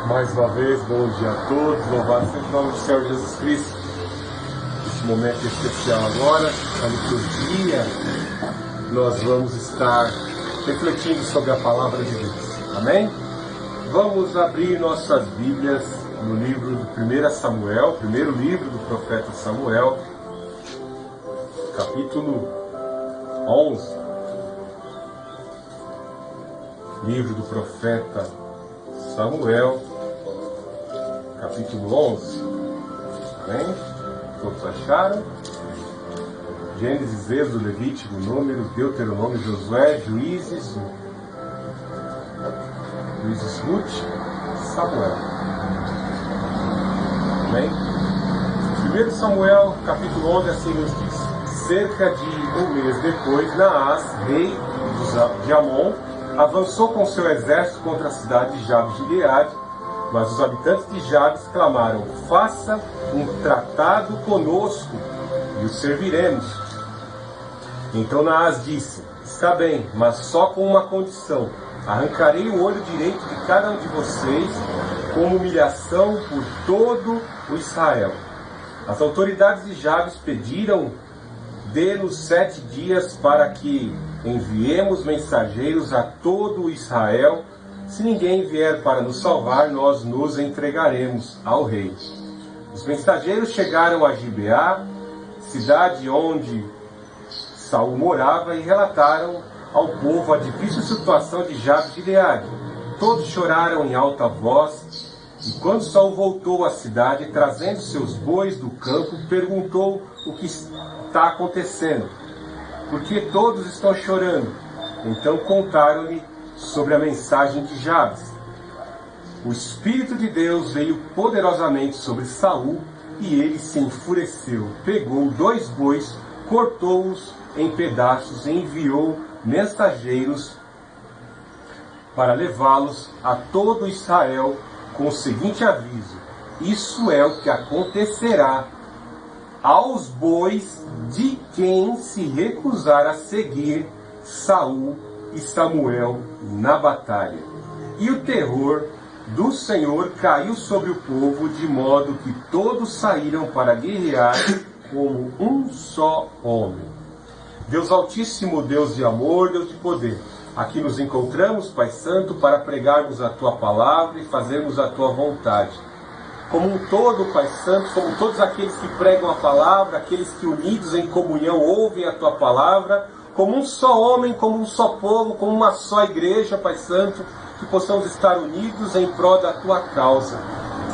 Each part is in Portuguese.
Mais uma vez, bom dia a todos, louvado seja o nome do Senhor Jesus Cristo. Neste momento especial agora, a liturgia, nós vamos estar refletindo sobre a palavra de Deus. Amém? Vamos abrir nossas Bíblias no livro do 1 Samuel, primeiro livro do profeta Samuel, capítulo 11. Livro do profeta Samuel, capítulo 11. Amém? Todos acharam? Gênesis, Êxodo, Levítico, Números, Deuteronômio, Josué, Juízes, Ruth, Samuel. Amém? 1 Samuel, capítulo 11, assim nos diz: cerca de um mês depois, Naás, rei de Amon, avançou com seu exército contra a cidade de Jabes de Gileade, mas os habitantes de Jabes clamaram: faça um tratado conosco e o serviremos. Então Naás disse: está bem, mas só com uma condição: arrancarei o olho direito de cada um de vocês como humilhação por todo o Israel. As autoridades de Jabes pediram: dê-nos 7 dias para que enviemos mensageiros a todo o Israel. Se ninguém vier para nos salvar, nós nos entregaremos ao rei. Os mensageiros chegaram a Gibeá, cidade onde Saul morava, e relataram ao povo a difícil situação de Jabes de Gileade. Todos choraram em alta voz, e quando Saul voltou à cidade, trazendo seus bois do campo, perguntou o que está acontecendo. Porque todos estão chorando? Então contaram-lhe sobre a mensagem de Jabes. O Espírito de Deus veio poderosamente sobre Saul, e ele se enfureceu. Pegou 2 bois, cortou-os em pedaços e enviou mensageiros para levá-los a todo Israel com o seguinte aviso: isso é o que acontecerá aos bois de quem se recusar a seguir Saul e Samuel na batalha. E o terror do Senhor caiu sobre o povo, de modo que todos saíram para guerrear como um só homem. Deus Altíssimo, Deus de amor, Deus de poder, aqui nos encontramos, Pai Santo, para pregarmos a Tua palavra e fazermos a Tua vontade. Como um todo, Pai Santo, como todos aqueles que pregam a palavra, aqueles que unidos em comunhão ouvem a Tua palavra, como um só homem, como um só povo, como uma só igreja, Pai Santo, que possamos estar unidos em prol da Tua causa,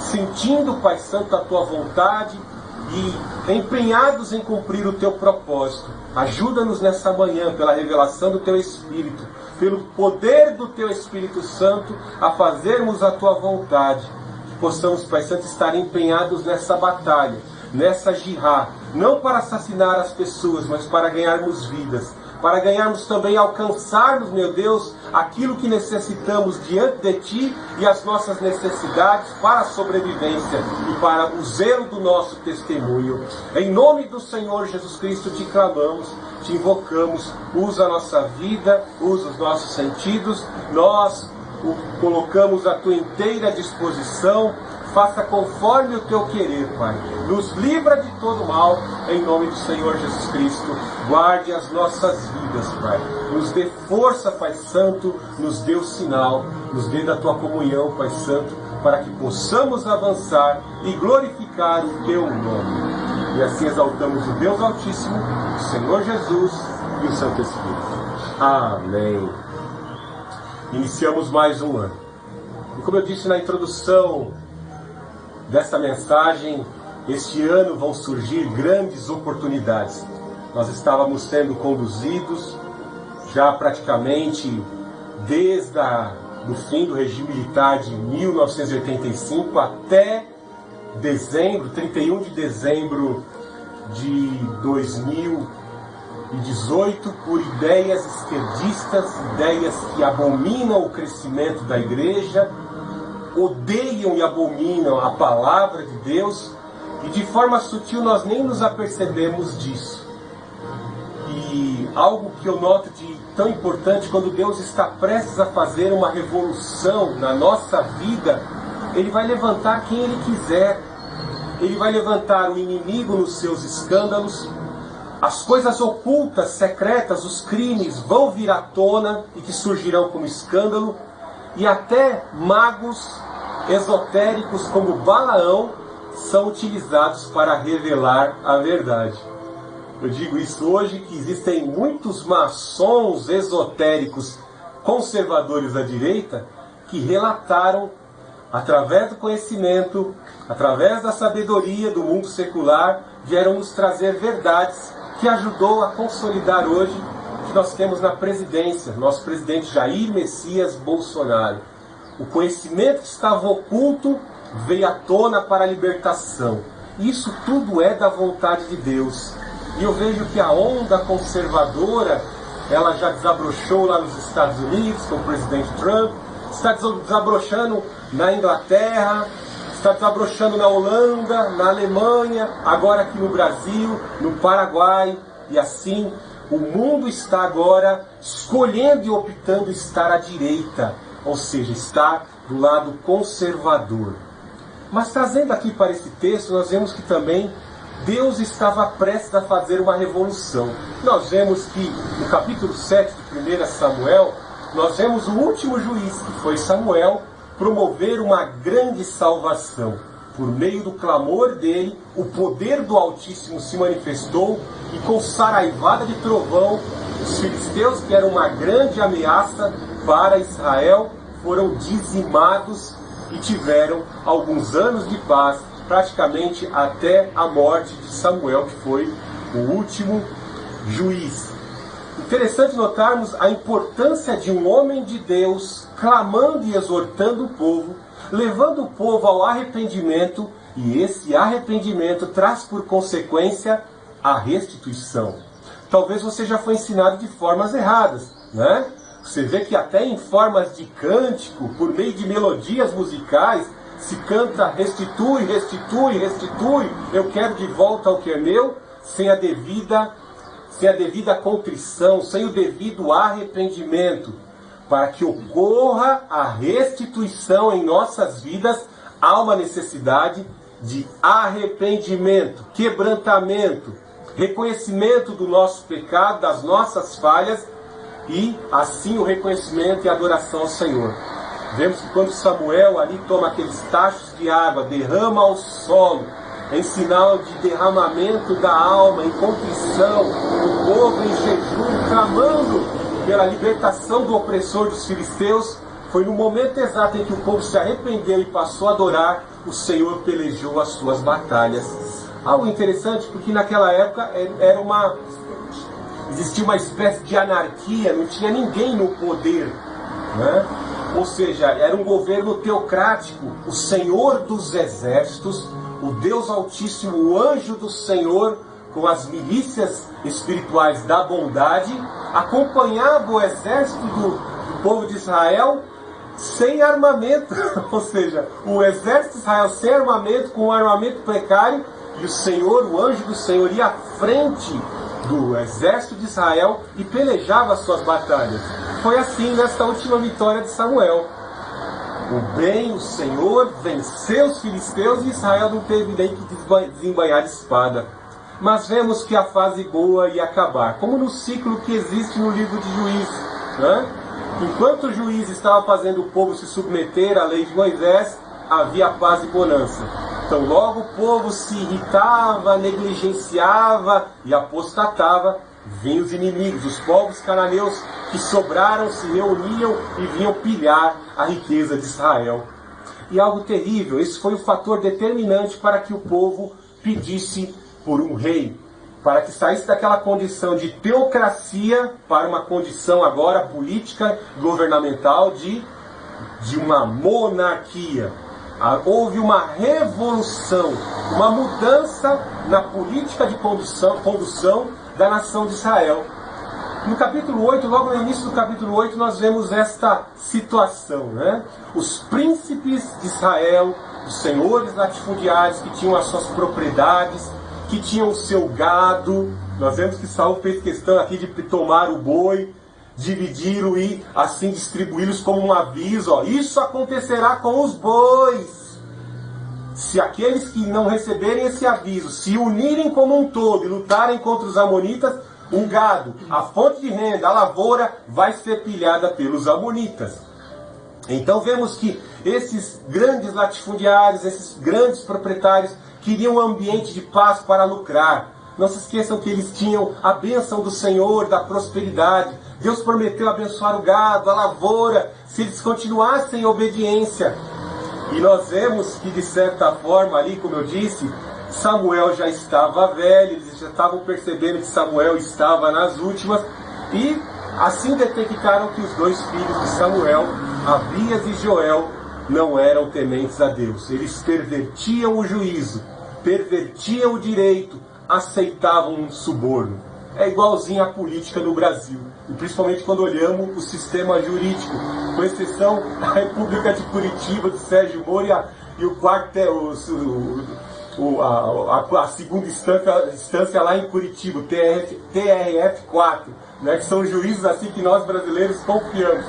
sentindo, Pai Santo, a Tua vontade e empenhados em cumprir o Teu propósito. Ajuda-nos nessa manhã, pela revelação do Teu Espírito, pelo poder do Teu Espírito Santo, a fazermos a Tua vontade. Possamos, Pai Santo, estar empenhados nessa batalha, nessa jihá, não para assassinar as pessoas, mas para ganharmos vidas, para ganharmos também, alcançarmos, meu Deus, aquilo que necessitamos diante de Ti e as nossas necessidades para a sobrevivência e para o zelo do nosso testemunho. Em nome do Senhor Jesus Cristo te clamamos, te invocamos, usa a nossa vida, usa os nossos sentidos, nós colocamos à Tua inteira disposição. Faça conforme o Teu querer, Pai. Nos livra de todo mal, em nome do Senhor Jesus Cristo. Guarde as nossas vidas, Pai. Nos dê força, Pai Santo. Nos dê o sinal. Nos dê da Tua comunhão, Pai Santo, para que possamos avançar e glorificar o Teu nome. E assim exaltamos o Deus Altíssimo, o Senhor Jesus e o Santo Espírito. Amém. Iniciamos mais um ano. E como eu disse na introdução desta mensagem, este ano vão surgir grandes oportunidades. Nós estávamos sendo conduzidos já praticamente desde o fim do regime militar de 1985 até dezembro, 31 de dezembro de 2018, por ideias esquerdistas, ideias que abominam o crescimento da igreja, odeiam e abominam a palavra de Deus, e de forma sutil nós nem nos apercebemos disso. E algo que eu noto de tão importante, quando Deus está prestes a fazer uma revolução na nossa vida, ele vai levantar quem ele quiser. Ele vai levantar o inimigo nos seus escândalos. As coisas ocultas, secretas, os crimes vão vir à tona e que surgirão como escândalo. E até magos esotéricos como Balaão são utilizados para revelar a verdade. Eu digo isso hoje, que existem muitos maçons esotéricos conservadores da direita que relataram, através do conhecimento, através da sabedoria do mundo secular, vieram nos trazer verdades que ajudou a consolidar hoje o que nós temos na presidência, nosso presidente Jair Messias Bolsonaro. O conhecimento que estava oculto veio à tona para a libertação. Isso tudo é da vontade de Deus. E eu vejo que a onda conservadora, ela já desabrochou lá nos Estados Unidos, com o presidente Trump, está desabrochando na Inglaterra, está desabrochando na Holanda, na Alemanha, agora aqui no Brasil, no Paraguai, e assim o mundo está agora escolhendo e optando estar à direita, ou seja, estar do lado conservador. Mas trazendo aqui para esse texto, nós vemos que também Deus estava prestes a fazer uma revolução. Nós vemos que no capítulo 7 de 1 Samuel, nós vemos o último juiz, que foi Samuel, promover uma grande salvação. Por meio do clamor dele, o poder do Altíssimo se manifestou e com saraivada de trovão, os filisteus, que eram uma grande ameaça para Israel, foram dizimados e tiveram alguns anos de paz, praticamente até a morte de Samuel, que foi o último juiz. Interessante notarmos a importância de um homem de Deus clamando e exortando o povo, levando o povo ao arrependimento, e esse arrependimento traz por consequência a restituição. Talvez você já foi ensinado de formas erradas, né? Você vê que até em formas de cântico, por meio de melodias musicais, se canta restitui, restitui, restitui, eu quero de volta o que é meu, sem a devida contrição, sem o devido arrependimento. Para que ocorra a restituição em nossas vidas, há uma necessidade de arrependimento, quebrantamento, reconhecimento do nosso pecado, das nossas falhas, e assim o reconhecimento e adoração ao Senhor. Vemos que quando Samuel ali toma aqueles tachos de água, derrama ao solo, em sinal de derramamento da alma, em contrição, o povo em jejum, clamando pela libertação do opressor dos filisteus, foi no momento exato em que o povo se arrependeu e passou a adorar, o Senhor pelejou as suas batalhas. Algo interessante, porque naquela época existia uma espécie de anarquia, não tinha ninguém no poder, né? Ou seja, era um governo teocrático. O Senhor dos exércitos, o Deus Altíssimo, o anjo do Senhor, com as milícias espirituais da bondade, acompanhava o exército do povo de Israel sem armamento. Ou seja, o exército de Israel sem armamento, com um armamento precário, e o Senhor, o anjo do Senhor, ia à frente do exército de Israel e pelejava as suas batalhas. Foi assim nesta última vitória de Samuel. O bem, o Senhor, venceu os filisteus e Israel não teve nem que desembanhar de espada. Mas vemos que a fase boa ia acabar, como no ciclo que existe no livro de Juízes, né? Enquanto o juiz estava fazendo o povo se submeter à lei de Moisés, havia paz e bonança. Então logo o povo se irritava, negligenciava e apostatava, vinham os inimigos, os povos cananeus que sobraram, se reuniam e vinham pilhar a riqueza de Israel. E algo terrível, esse foi o fator determinante para que o povo pedisse por um rei, para que saísse daquela condição de teocracia para uma condição agora política, governamental, de uma monarquia. Houve uma revolução, uma mudança na política de condução da nação de Israel. No capítulo 8, logo no início do capítulo 8, nós vemos esta situação, né? Os príncipes de Israel, os senhores latifundiários que tinham as suas propriedades, que tinham o seu gado. Nós vemos que Saul fez questão aqui de tomar o boi, dividi-lo e assim distribuí-los como um aviso. Ó, isso acontecerá com os bois. Se aqueles que não receberem esse aviso se unirem como um todo e lutarem contra os amonitas, o gado, a fonte de renda, a lavoura, vai ser pilhada pelos amonitas. Então vemos que esses grandes latifundiários, esses grandes proprietários, queriam um ambiente de paz para lucrar. Não se esqueçam que eles tinham a bênção do Senhor, da prosperidade. Deus prometeu abençoar o gado, a lavoura, se eles continuassem em obediência. E nós vemos que, de certa forma, ali, como eu disse, Samuel já estava velho, eles já estavam percebendo que Samuel estava nas últimas, e assim detectaram que os dois filhos de Samuel, Abias e Joel, não eram tementes a Deus. Eles pervertiam o juízo, pervertiam o direito, aceitavam um suborno. É igualzinho à política no Brasil, e principalmente quando olhamos o sistema jurídico, com exceção da República de Curitiba, de Sérgio Moro, e o quartel, a segunda instância lá em Curitiba, TRF4, né, que são juízes assim que nós brasileiros confiamos.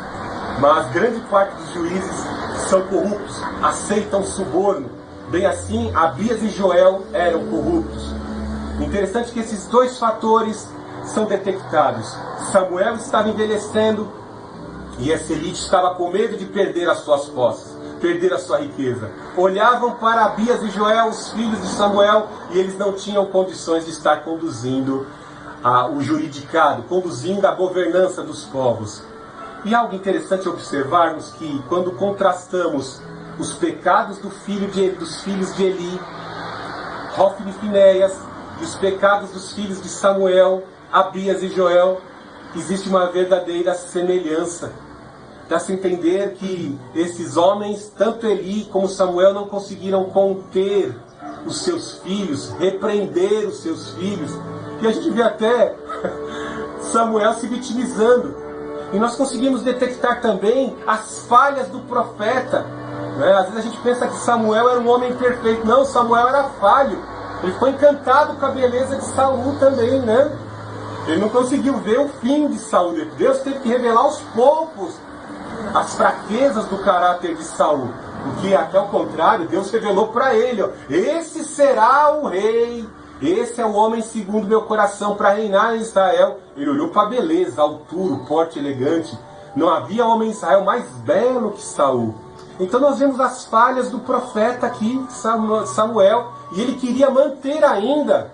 Mas grande parte dos juízes são corruptos, aceitam suborno. Bem assim, Abias e Joel eram corruptos. Interessante que esses dois fatores são detectados. Samuel estava envelhecendo e essa elite estava com medo de perder as suas posses, perder a sua riqueza. Olhavam para Abias e Joel, os filhos de Samuel, e eles não tinham condições de estar conduzindo o juridicado, conduzindo a governança dos povos. E algo interessante observarmos que quando contrastamos os pecados dos filhos de Eli, Hofni e Finéias, e os pecados dos filhos de Samuel, Abias e Joel, existe uma verdadeira semelhança. Dá-se entender que esses homens, tanto Eli como Samuel, não conseguiram conter os seus filhos, repreender os seus filhos. E a gente vê até Samuel se vitimizando. E nós conseguimos detectar também as falhas do profeta. Né? Às vezes a gente pensa que Samuel era um homem perfeito. Não, Samuel era falho. Ele ficou encantado com a beleza de Saul também, né? Ele não conseguiu ver o fim de Saul. Deus teve que revelar aos poucos as fraquezas do caráter de Saul. Porque até o contrário, Deus revelou para ele, ó, esse será o rei. Esse é o homem segundo meu coração para reinar em Israel. Ele olhou para a beleza, a altura, o porte elegante. Não havia homem em Israel mais belo que Saul. Então nós vemos as falhas do profeta aqui, Samuel. E ele queria manter ainda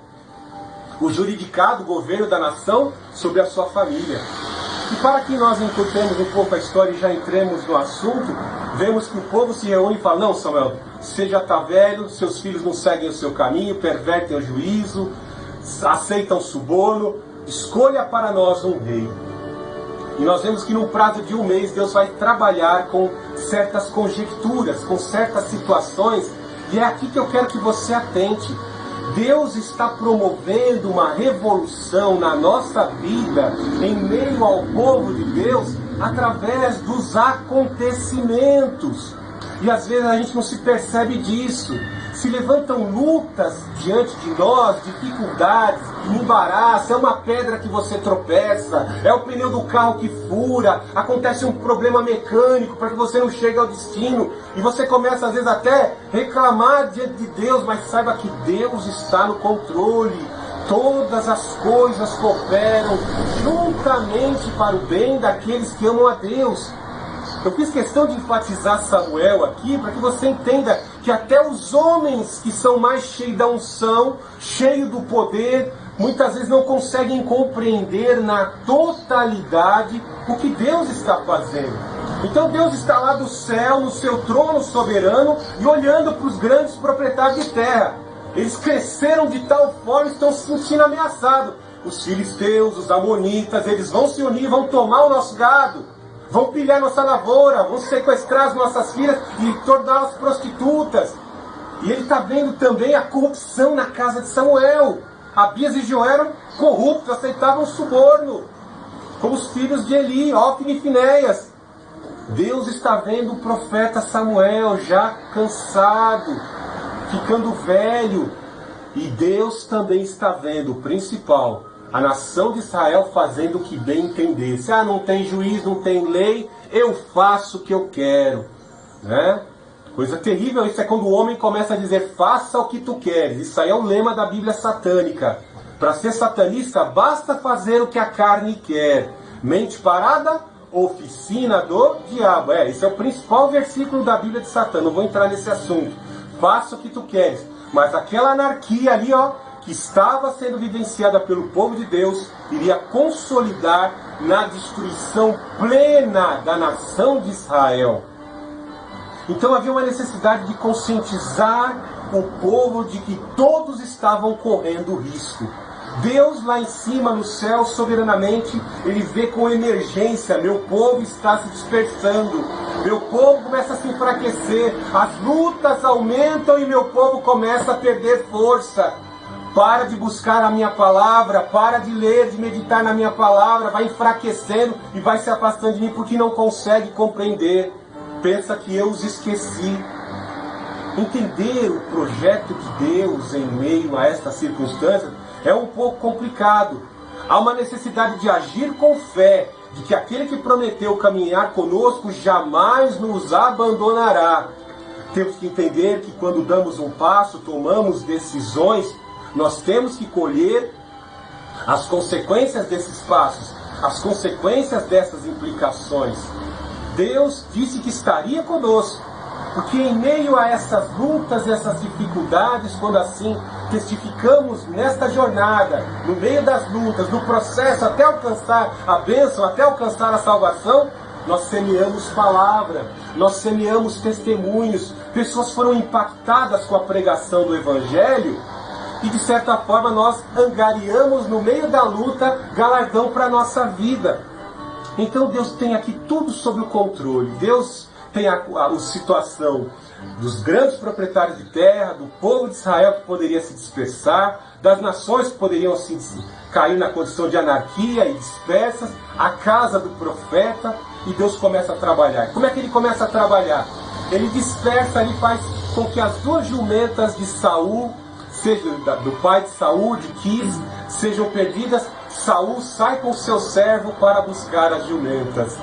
o juridicado, o governo da nação, sobre a sua família. E para que nós encurtemos um pouco a história e já entremos no assunto, vemos que o povo se reúne e fala: não, Samuel, você já está velho, seus filhos não seguem o seu caminho, pervertem o juízo, aceitam suborno, escolha para nós um rei. E nós vemos que num prazo de um mês Deus vai trabalhar com certas conjecturas, com certas situações, e é aqui que eu quero que você atente. Deus está promovendo uma revolução na nossa vida, em meio ao povo de Deus, através dos acontecimentos. E às vezes a gente não se percebe disso. Se levantam lutas diante de nós, dificuldades, embaraço, é uma pedra que você tropeça, é o pneu do carro que fura, acontece um problema mecânico para que você não chegue ao destino, e você começa às vezes até reclamar diante de Deus, mas saiba que Deus está no controle. Todas as coisas cooperam juntamente para o bem daqueles que amam a Deus. Eu fiz questão de enfatizar Samuel aqui para que você entenda que até os homens que são mais cheios da unção, cheios do poder, muitas vezes não conseguem compreender na totalidade o que Deus está fazendo. Então Deus está lá do céu, no seu trono soberano, e olhando para os grandes proprietários de terra. Eles cresceram de tal forma que estão se sentindo ameaçados. Os filisteus, os amonitas, eles vão se unir, vão tomar o nosso gado, vão pilhar nossa lavoura, vão sequestrar as nossas filhas e torná-las prostitutas. E ele está vendo também a corrupção na casa de Samuel. Abias e Joel eram corruptos, aceitavam suborno, como os filhos de Eli, Hofni e Finéias. Deus está vendo o profeta Samuel já cansado, ficando velho. E Deus também está vendo o principal, A nação de Israel fazendo o que bem entendesse. Ah, não tem juiz, não tem lei, eu faço o que eu quero. Né? Coisa terrível, isso é quando o homem começa a dizer, faça o que tu queres. Isso aí é o lema da Bíblia satânica. Para ser satanista, basta fazer o que a carne quer. Mente parada, oficina do diabo. Esse é o principal versículo da Bíblia de Satã. Não vou entrar nesse assunto. Faça o que tu queres. Mas aquela anarquia ali, que estava sendo vivenciada pelo povo de Deus, iria consolidar na destruição plena da nação de Israel. Então havia uma necessidade de conscientizar o povo de que todos estavam correndo risco. Deus lá em cima, no céu, soberanamente, Ele vê com emergência, meu povo está se dispersando, meu povo começa a se enfraquecer, as lutas aumentam e meu povo começa a perder força. Para de buscar a minha palavra, para de ler, de meditar na minha palavra, vai enfraquecendo e vai se afastando de mim porque não consegue compreender. Pensa que eu os esqueci. Entender o projeto de Deus em meio a estas circunstâncias é um pouco complicado. Há uma necessidade de agir com fé, de que aquele que prometeu caminhar conosco jamais nos abandonará. Temos que entender que quando damos um passo, tomamos decisões, nós temos que colher as consequências desses passos, as consequências dessas implicações. Deus disse que estaria conosco, porque em meio a essas lutas e essas dificuldades, quando assim testificamos nesta jornada, no meio das lutas, no processo até alcançar a bênção, até alcançar a salvação, nós semeamos palavra, nós semeamos testemunhos, pessoas foram impactadas com a pregação do Evangelho, e de certa forma nós angariamos no meio da luta galardão para a nossa vida. Então Deus tem aqui tudo sob o controle. Deus tem a situação dos grandes proprietários de terra, do povo de Israel que poderia se dispersar, das nações que poderiam assim, cair na condição de anarquia e dispersas, a casa do profeta, e Deus começa a trabalhar. Como é que Ele começa a trabalhar? Ele dispersa, Ele faz com que as duas jumentas de Saul, seja do pai de Saul, de Quis, sejam perdidas. Saul sai com seu servo para buscar as jumentas.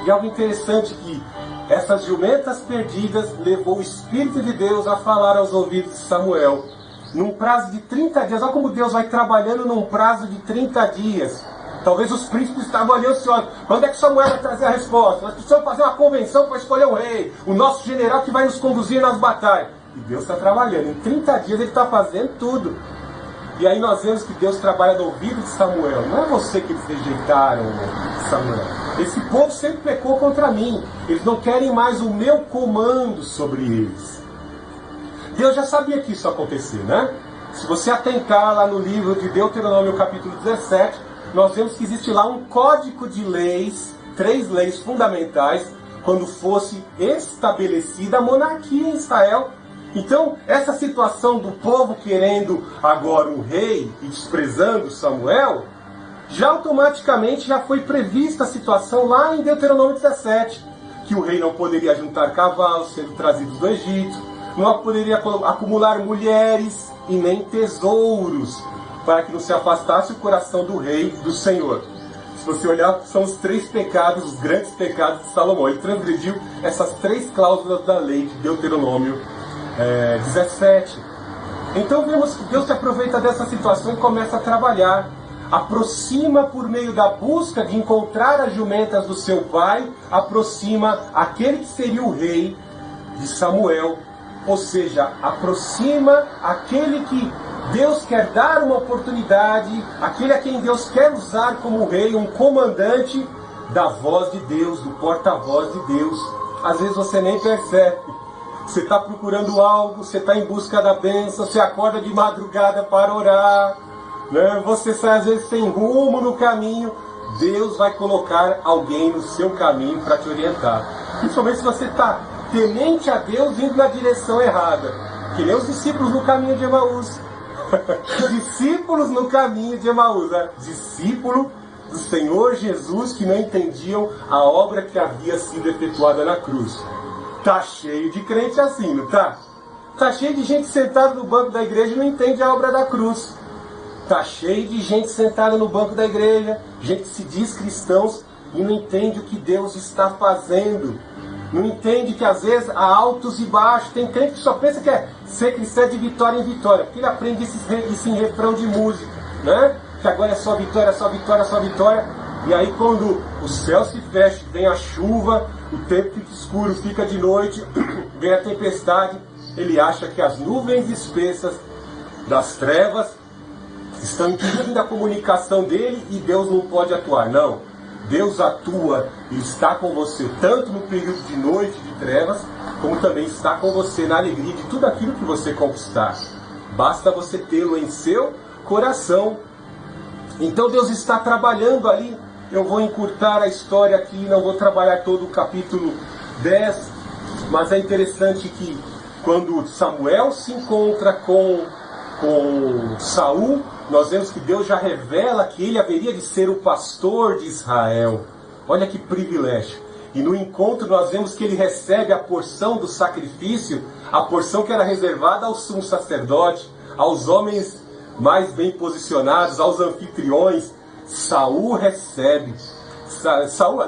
E algo interessante que essas jumentas perdidas levou o Espírito de Deus a falar aos ouvidos de Samuel. Num prazo de 30 dias, olha como Deus vai trabalhando num prazo de 30 dias. Talvez os príncipes estavam ali ansiosos. Quando é que Samuel vai trazer a resposta? Nós precisamos fazer uma convenção para escolher o rei, o nosso general que vai nos conduzir nas batalhas. E Deus está trabalhando. Em 30 dias Ele está fazendo tudo. E aí nós vemos que Deus trabalha no ouvido de Samuel. Não é você que eles rejeitaram, Samuel. Esse povo sempre pecou contra mim. Eles não querem mais o meu comando sobre eles. Deus já sabia que isso ia acontecer, né? Se você atentar lá no livro de Deuteronômio, capítulo 17, nós vemos que existe lá um código de leis, 3 leis fundamentais, quando fosse estabelecida a monarquia em Israel. Então, essa situação do povo querendo agora um rei e desprezando Samuel, já automaticamente já foi prevista a situação lá em Deuteronômio 17, que o rei não poderia juntar cavalos sendo trazidos do Egito, não poderia acumular mulheres e nem tesouros, para que não se afastasse o coração do rei, do Senhor. Se você olhar, são os 3 pecados, os grandes pecados de Salomão. Ele transgrediu essas 3 cláusulas da lei de Deuteronômio 17. Então vemos que Deus se aproveita dessa situação e começa a trabalhar. Aproxima por meio da busca de encontrar as jumentas do seu pai, aproxima aquele que seria o rei de Samuel. Ou seja, aproxima aquele que Deus quer dar uma oportunidade, aquele a quem Deus quer usar como rei, um comandante da voz de Deus, do porta-voz de Deus. Às vezes você nem percebe. Você está procurando algo, você está em busca da bênção, você acorda de madrugada para orar, né? Você sai às vezes sem rumo no caminho. Deus vai colocar alguém no seu caminho para te orientar. Principalmente se você está temente a Deus indo na direção errada. Que nem os discípulos no caminho de Emaús. Discípulos no caminho de Emaús, né? Discípulo do Senhor Jesus que não entendiam a obra que havia sido efetuada na cruz. Tá cheio de crente assim, não tá? Tá cheio de gente sentada no banco da igreja e não entende a obra da cruz. Tá cheio de gente sentada no banco da igreja, gente que se diz cristãos e não entende o que Deus está fazendo. Não entende que às vezes há altos e baixos. Tem crente que só pensa que ser cristão é de vitória em vitória, porque ele aprende isso em refrão de música, né? Que agora é só vitória, só vitória, só vitória. E aí quando o céu se fecha, vem a chuva, o tempo fica escuro, fica de noite, vem a tempestade, ele acha que as nuvens espessas das trevas estão impedindo a comunicação dele e Deus não pode atuar. Não, Deus atua e está com você tanto no período de noite, de trevas, como também está com você na alegria de tudo aquilo que você conquistar. Basta você tê-lo em seu coração. Então Deus está trabalhando ali. Eu vou encurtar a história aqui, não vou trabalhar todo o capítulo 10, mas é interessante que quando Samuel se encontra com Saul, nós vemos que Deus já revela que ele haveria de ser o pastor de Israel. Olha que privilégio. E no encontro nós vemos que ele recebe a porção do sacrifício, a porção que era reservada ao sumo sacerdote, aos homens mais bem posicionados, aos anfitriões. Saul recebe.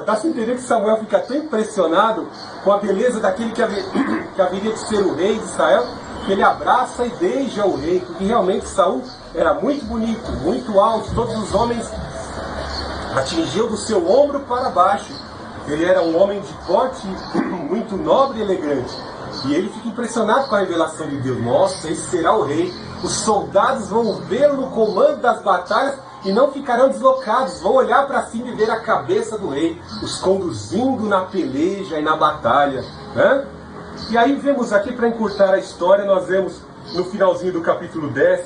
Dá-se a entender que Samuel fica tão impressionado com a beleza daquele que haveria de ser o rei de Israel, que ele abraça e beija o rei, porque realmente Saul era muito bonito, muito alto, todos os homens atingiam do seu ombro para baixo. Ele era um homem de porte muito nobre e elegante. E ele fica impressionado com a revelação de Deus. Nossa, esse será o rei. Os soldados vão vê-lo no comando das batalhas e não ficarão deslocados. Vão olhar para cima e ver a cabeça do rei, os conduzindo na peleja e na batalha, né? E aí vemos aqui, para encurtar a história, nós vemos no finalzinho do capítulo 10,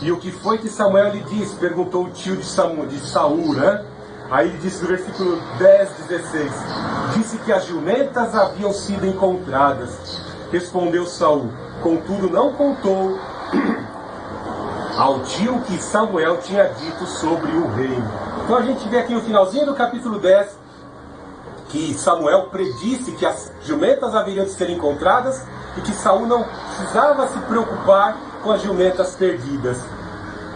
e o que foi que Samuel lhe disse? Perguntou o tio de Saul, né? Aí ele disse no versículo 10, 16, disse que as jumentas haviam sido encontradas. Respondeu Saul, contudo não contou ao tio que Samuel tinha dito sobre o reino. Então a gente vê aqui no finalzinho do capítulo 10, que Samuel predisse que as jumentas haveriam de ser encontradas e que Saul não precisava se preocupar com as jumentas perdidas.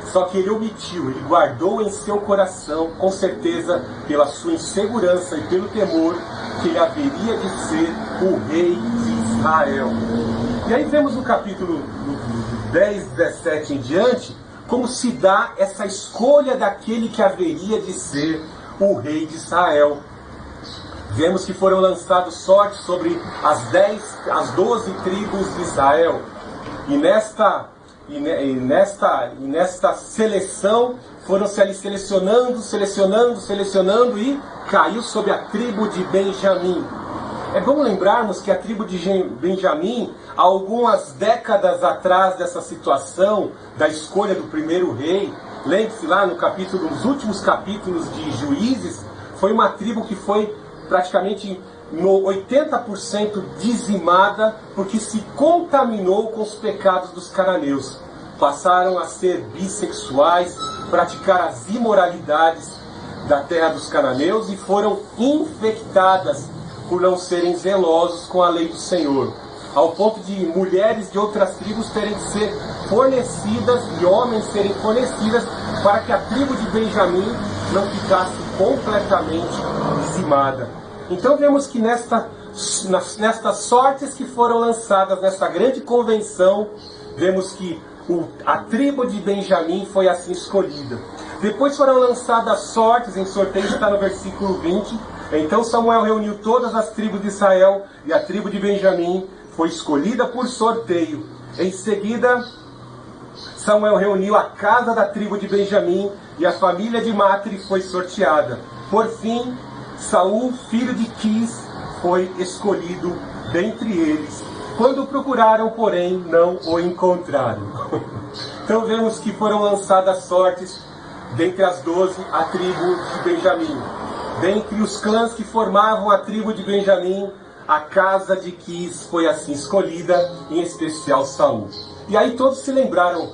Só que ele omitiu, ele guardou em seu coração, com certeza pela sua insegurança e pelo temor, que ele haveria de ser o rei de Israel. E aí vemos no capítulo 10, 17 em diante, como se dá essa escolha daquele que haveria de ser o rei de Israel. Vemos que foram lançados sortes sobre as 12 tribos de Israel. E nesta seleção foram se ali selecionando e caiu sobre a tribo de Benjamim. É bom lembrarmos que a tribo de Benjamim, há algumas décadas atrás dessa situação da escolha do primeiro rei, lembre-se lá nos últimos capítulos de Juízes, foi uma tribo que foi praticamente no 80% dizimada, porque se contaminou com os pecados dos cananeus. Passaram a ser bissexuais, praticar as imoralidades da terra dos cananeus e foram infectadas por não serem zelosos com a lei do Senhor, ao ponto de mulheres de outras tribos terem que ser fornecidas e homens serem fornecidas para que a tribo de Benjamim não ficasse completamente dizimada. Então vemos que nestas sortes que foram lançadas nessa grande convenção, vemos que a tribo de Benjamim foi assim escolhida. Depois foram lançadas sortes, em sorteio está no versículo 20. Então Samuel reuniu todas as tribos de Israel e a tribo de Benjamim foi escolhida por sorteio. Em seguida, Samuel reuniu a casa da tribo de Benjamim e a família de Matri foi sorteada. Por fim, Saul, filho de Quis, foi escolhido dentre eles. Quando o procuraram, porém, não o encontraram. Então vemos que foram lançadas sortes dentre as 12, a tribo de Benjamim. Dentre os clãs que formavam a tribo de Benjamim, a casa de Quis foi assim escolhida, em especial Saul. E aí todos se lembraram,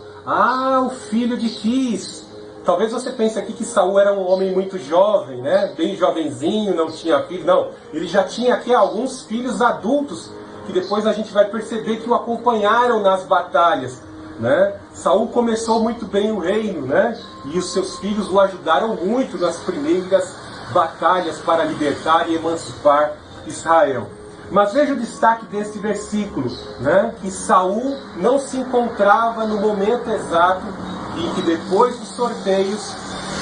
o filho de Quis. Talvez você pense aqui que Saul era um homem muito jovem, né? Bem jovenzinho, não tinha filho. Não, ele já tinha aqui alguns filhos adultos, que depois a gente vai perceber que o acompanharam nas batalhas. né? Saul começou muito bem o reino, né? E os seus filhos o ajudaram muito nas primeiras batalhas para libertar e emancipar Israel. Mas veja o destaque desse versículo, né? Que Saul não se encontrava no momento exato em que, depois dos sorteios,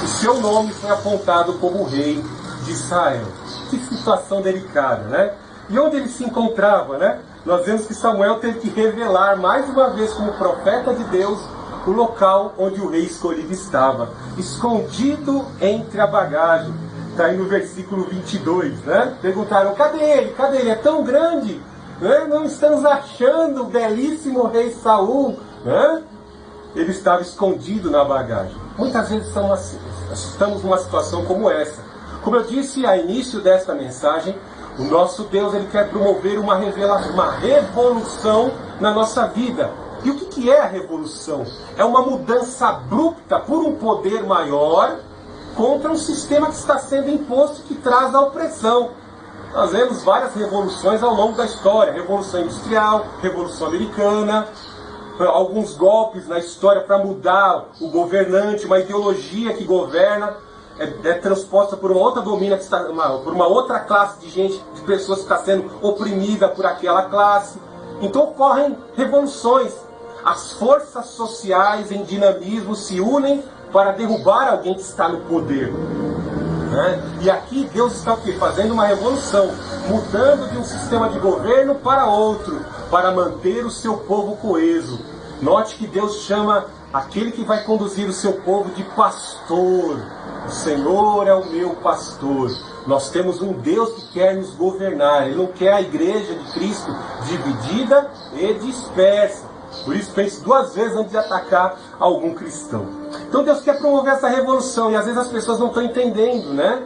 o seu nome foi apontado como rei de Israel. Que situação delicada, né? E onde ele se encontrava, né? Nós vemos que Samuel teve que revelar, mais uma vez como profeta de Deus, o local onde o rei escolhido estava, escondido entre a bagagem. Está aí no versículo 22, né? Perguntaram, cadê ele? Cadê ele? É tão grande, né? Não estamos achando o belíssimo rei Saul, né? Ele estava escondido na bagagem. Muitas vezes estamos numa situação como essa. Como eu disse ao início desta mensagem, o nosso Deus, ele quer promover uma revolução na nossa vida. E o que é a revolução? É uma mudança abrupta por um poder maior contra um sistema que está sendo imposto, que traz a opressão. Nós vemos várias revoluções ao longo da história. Revolução Industrial, Revolução Americana, alguns golpes na história para mudar o governante, uma ideologia que governa. É transposta por uma outra domina, por uma outra classe de gente, de pessoas que está sendo oprimida por aquela classe. Então ocorrem revoluções. As forças sociais em dinamismo se unem para derrubar alguém que está no poder, né? E aqui Deus está o quê? Fazendo uma revolução, mudando de um sistema de governo para outro, para manter o seu povo coeso. Note que Deus chama aquele que vai conduzir o seu povo de pastor. O Senhor é o meu pastor. Nós temos um Deus que quer nos governar. Ele não quer a igreja de Cristo dividida e dispersa. Por isso pense duas vezes antes de atacar algum cristão. Então Deus quer promover essa revolução e às vezes as pessoas não estão entendendo, né?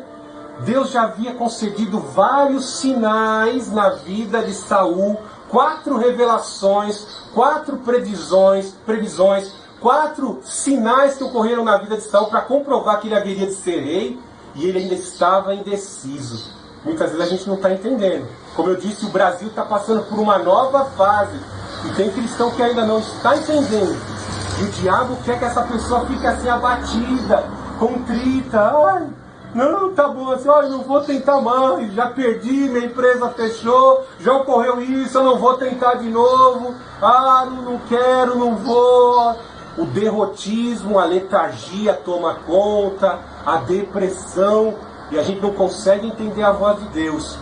Deus já havia concedido vários sinais na vida de Saul, 4 revelações, 4 previsões, 4 sinais que ocorreram na vida de Saul para comprovar que ele haveria de ser rei, e ele ainda estava indeciso. Muitas vezes a gente não está entendendo. Como eu disse, o Brasil está passando por uma nova fase, e tem cristão que ainda não está entendendo. E o diabo quer que essa pessoa fique assim abatida, contrita. Ai, não, tá bom, assim, ai, não vou tentar mais, já perdi, minha empresa fechou, já ocorreu isso, eu não vou tentar de novo. Ah, não quero, não vou. O derrotismo, a letargia toma conta, a depressão, e a gente não consegue entender a voz de Deus.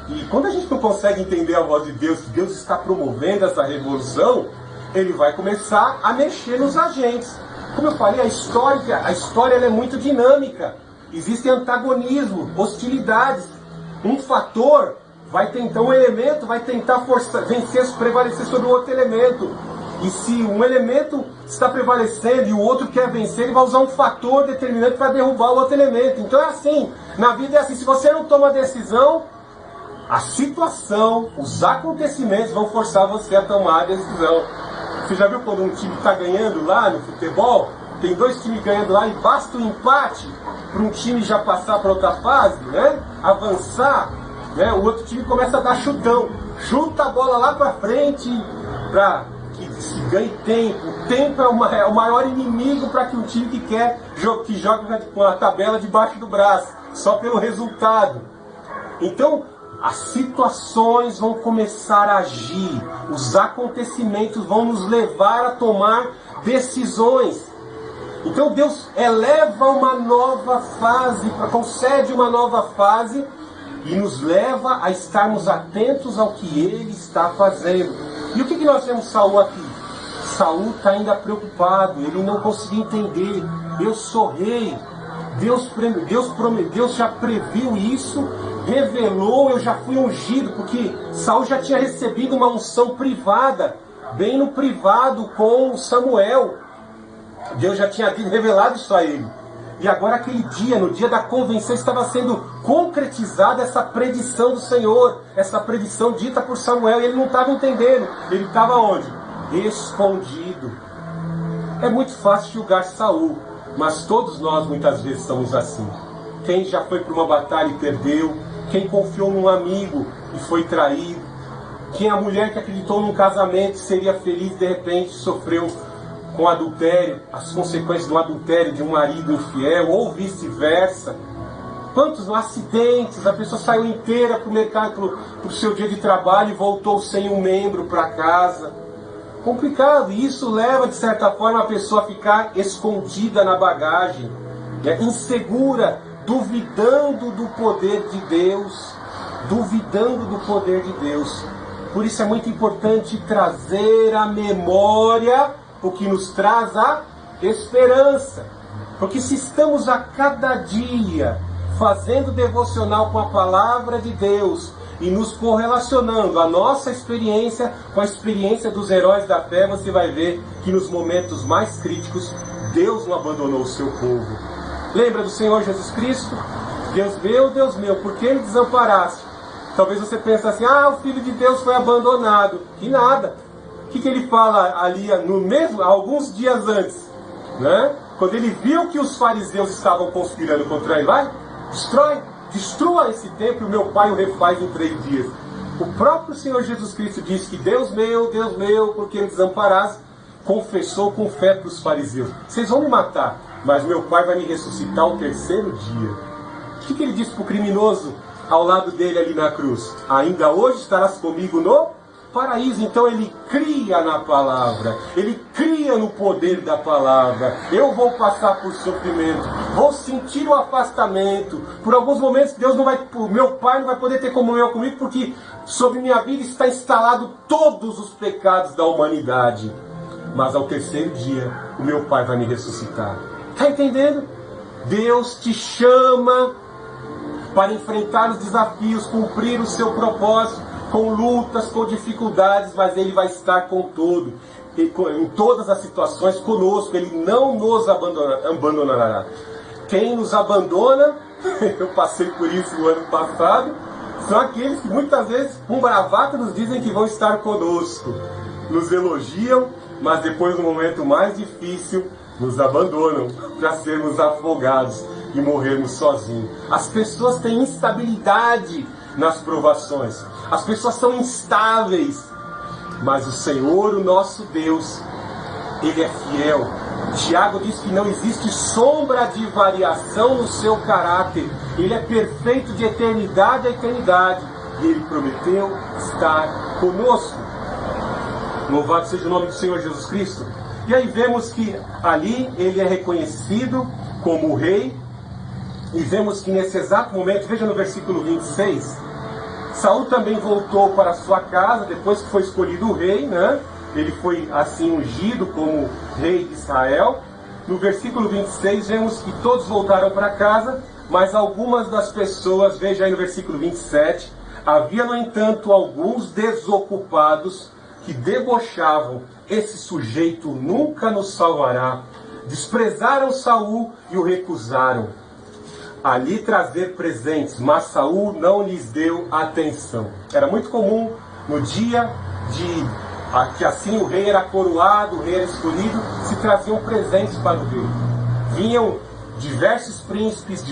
E quando a gente não consegue entender a voz de Deus, que Deus está promovendo essa revolução, ele vai começar a mexer nos agentes. Como eu falei, a história ela é muito dinâmica. Existe antagonismo, hostilidades. Um fator vai tentar, um elemento vai tentar prevalecer sobre o outro elemento. E se um elemento está prevalecendo e o outro quer vencer, ele vai usar um fator determinante para derrubar o outro elemento. Então é assim, na vida é assim, se você não toma decisão, a situação, os acontecimentos vão forçar você a tomar a decisão. Você já viu quando um time está ganhando lá no futebol? Tem 2 times ganhando lá e basta um empate para um time já passar para outra fase, né? Avançar, né? O outro time começa a dar chutão. Chuta a bola lá para frente para que se ganhe tempo. O tempo é o maior inimigo para que um time que joga com a tabela debaixo do braço, só pelo resultado. Então, as situações vão começar a agir, os acontecimentos vão nos levar a tomar decisões. Então Deus eleva uma nova fase, concede uma nova fase e nos leva a estarmos atentos ao que Ele está fazendo. E o que nós temos Saul aqui? Saul está ainda preocupado, ele não conseguiu entender. Eu sou rei. Deus já previu isso, revelou, eu já fui ungido, porque Saul já tinha recebido uma unção privada, bem no privado com Samuel. Deus já tinha revelado isso a ele. E agora aquele dia, no dia da convenção, estava sendo concretizada essa predição do Senhor, essa predição dita por Samuel, e ele não estava entendendo. Ele estava onde? Escondido. É muito fácil julgar Saul, mas todos nós muitas vezes somos assim. Quem já foi para uma batalha e perdeu, quem confiou num amigo e foi traído, quem a mulher que acreditou num casamento seria feliz, de repente sofreu com adultério, as consequências do adultério de um marido infiel, ou vice-versa. Quantos acidentes, a pessoa saiu inteira para o mercado, para o seu dia de trabalho e voltou sem um membro para casa. Complicado, e isso leva de certa forma a pessoa a ficar escondida na bagagem, né? Insegura, duvidando do poder de Deus, duvidando do poder de Deus. Por isso é muito importante trazer à memória o que nos traz a esperança. Porque se estamos a cada dia fazendo devocional com a palavra de Deus e nos correlacionando a nossa experiência com a experiência dos heróis da fé, você vai ver que nos momentos mais críticos, Deus não abandonou o seu povo. Lembra do Senhor Jesus Cristo? Deus meu, por que me desamparaste? Talvez você pense assim, o Filho de Deus foi abandonado. Que nada. O que ele fala ali alguns dias antes? Né? Quando ele viu que os fariseus estavam conspirando contra ele, vai, destrua esse templo, meu Pai o refaz em 3 dias. O próprio Senhor Jesus Cristo disse que Deus meu, por que me desamparaste? Confessou com fé para os fariseus, vocês vão me matar, mas meu Pai vai me ressuscitar ao 3º dia. O que ele disse para o criminoso ao lado dele ali na cruz? Ainda hoje estarás comigo no paraíso. Então ele cria na palavra, ele cria no poder da palavra. Eu vou passar por sofrimento, vou sentir o afastamento. Por alguns momentos meu Pai não vai poder ter comunhão comigo, porque sobre minha vida está instalado todos os pecados da humanidade. Mas ao 3º dia, o meu Pai vai me ressuscitar. Está entendendo? Deus te chama para enfrentar os desafios, cumprir o seu propósito, com lutas, com dificuldades, mas Ele vai estar em todas as situações conosco. Ele não nos abandonará. Quem nos abandona, eu passei por isso no ano passado, são aqueles que muitas vezes, com bravata, nos dizem que vão estar conosco. Nos elogiam, mas depois, no momento mais difícil, nos abandonam para sermos afogados e morrermos sozinhos. As pessoas têm instabilidade nas provações. As pessoas são instáveis. Mas o Senhor, o nosso Deus, Ele é fiel. Tiago diz que não existe sombra de variação no seu caráter. Ele é perfeito de eternidade a eternidade. E Ele prometeu estar conosco. Louvado seja o nome do Senhor Jesus Cristo. E aí vemos que ali Ele é reconhecido como o Rei. E vemos que nesse exato momento, veja no versículo 26, Saul também voltou para sua casa, depois que foi escolhido o rei, né? Ele foi assim ungido como rei de Israel. No versículo 26, vemos que todos voltaram para casa, mas algumas das pessoas, veja aí no versículo 27, havia, no entanto, alguns desocupados que debochavam: esse sujeito nunca nos salvará. Desprezaram Saul e o recusaram ali trazer presentes, mas Saul não lhes deu atenção. Era muito comum no dia que assim o rei era coroado, o rei era escolhido, se traziam presentes para o rei. Vinham diversos príncipes,